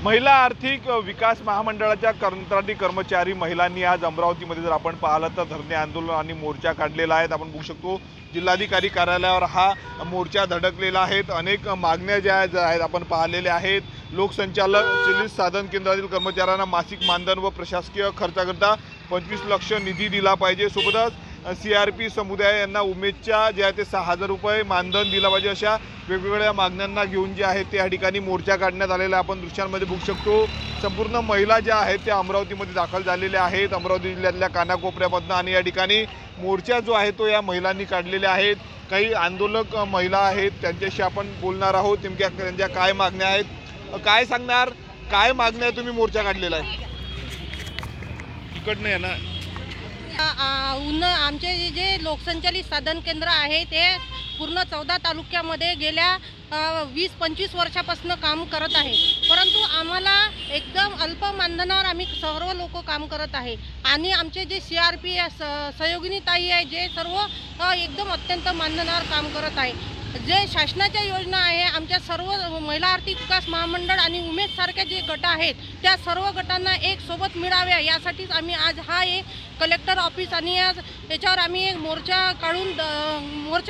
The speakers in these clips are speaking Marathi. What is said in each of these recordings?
महिला आर्थिक विकास महामंडळाच्या कंत्राटी कर्मचारी महिलांनी आज अमरावतीमध्ये जर आपण पाहिलं तर धरणे आंदोलन आणि मोर्चा काढलेला आहे। आपण बघू शकतो जिल्हाधिकारी कार्यालयावर हा मोर्चा धडकलेला आहे। अनेक मागण्या ज्या आहेत आपण पाहिलेल्या आहेत। लोकसंचालित साधन केंद्रातील कर्मचाऱ्यांना मासिक मानधन व प्रशासकीय खर्चाकरता 25 लाख निधी दिला पाहिजे। सोबतच CRP समुदाय यांना उमेदच्या जे आहे ते 6000 रुपये मानधन दिला पाहिजे। अशा वेगवेगळ्या मागण्यांना घेऊन जे आहे ते या ठिकाणी मोर्चा काढण्यात आलेला आपण दृश्यांमध्ये बघू शकतो। संपूर्ण महिला ज्या आहेत त्या अमरावतीमध्ये दाखल झालेल्या आहेत। अमरावती जिल्ह्यातल्या कानाकोपऱ्यामधून आणि या ठिकाणी मोर्चा जो आहे तो या महिलांनी काढलेला आहे। काही आंदोलक महिला आहेत त्यांच्याशी आपण बोलणार आहोत। नेमक्या त्यांच्या काय मागण्या आहेत, काय सांगणार, काय मागण्या तुम्ही मोर्चा काढलेला आहे? इकडनं आहे ना आमचे जे लोकसंचालित साधन केंद्र आहे ते पूर्ण 14 तालुक्यामध्ये गेल्या 20-25 वर्षापासून काम करत आहे। परंतु आम्हाला एकदम अल्प मानधनावर आम्ही सर्व लोक काम करत आहे आणि आमचे जे CRP सहयोगिनी ताई आहे जे सर्व एकदम अत्यंत मानधनावर काम करत आहे। जे शासनाच्या योजना आहे आमच्या सर्व महिला आर्थिक विकास महामंडळ आणि उमेद सारख्या जे गट आहेत त्या सर्व गटांना एक सोबत मिळाव्या यासाठीच आम्ही आज हा एक कलेक्टर ऑफिस आणि याच्यावर आम्ही एक मोर्चा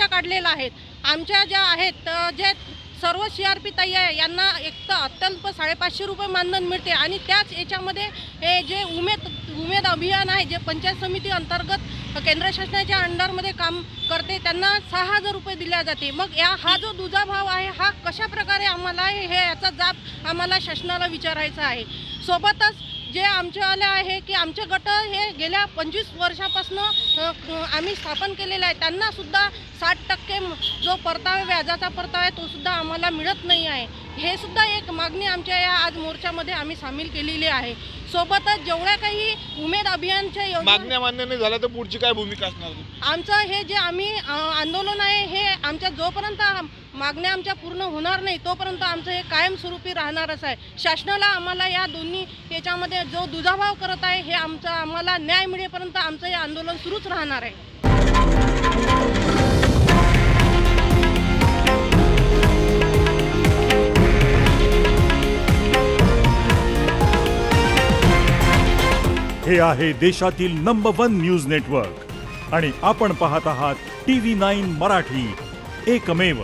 काढलेला आहे। आमच्या ज्या आहेत जे सर्व CRP ताई आहे यांना एक तर अत्यल्प 550 रुपये मानधन मिळते आणि त्याच याच्यामध्ये हे जे उमेद अभियान आहे जे पंचायत समिती अंतर्गत केंद्र शासनाच्या अंडरमध्ये काम करते त्यांना 6000 रुपये दिले जाते। मग हा जो दुजाभाव आहे हा कशा प्रकारे आम्हाला हे याचा जाब आम्हाला शासनाला विचारायचा आहे। सोबतच जे आमच्यावाले आहे की आमचे गट हे गेल्या 25 वर्षापासून आम्ही स्थापन केलेले आहे त्यांना सुद्धा 60% जो परतावा व्याजाचा परतावा आहे तो सुद्धा आम्हाला मिळत नाही आहे। हे सुद्धा एक मागणी आमच्या या आज मोर्चामध्ये आम्ही सामील केलेली आहे। सोबतच जेवढ्या काही उमेद अभियानच्या मागण्या मान्य नाही झाल्या तर पुढची काय भूमिका असणार? आमचं हे जे आम्ही आंदोलन आहे हे आमच्या जोपर्यंत मागण्या आमच्या पूर्ण होणार नाही तोपर्यंत आमचं हे कायमस्वरूपी राहणारच आहे। शासनाला आम्हाला या दोन्ही याच्यामध्ये जो दुजाभाव करत आहे हे आम्हाला न्याय मिळेपर्यंत आमचं हे आंदोलन सुरूच राहणार आहे। हे आहे देशातील नंबर 1 न्यूज नेटवर्क आणि आपण पाहत आहात TV9 मराठी, एकमेव।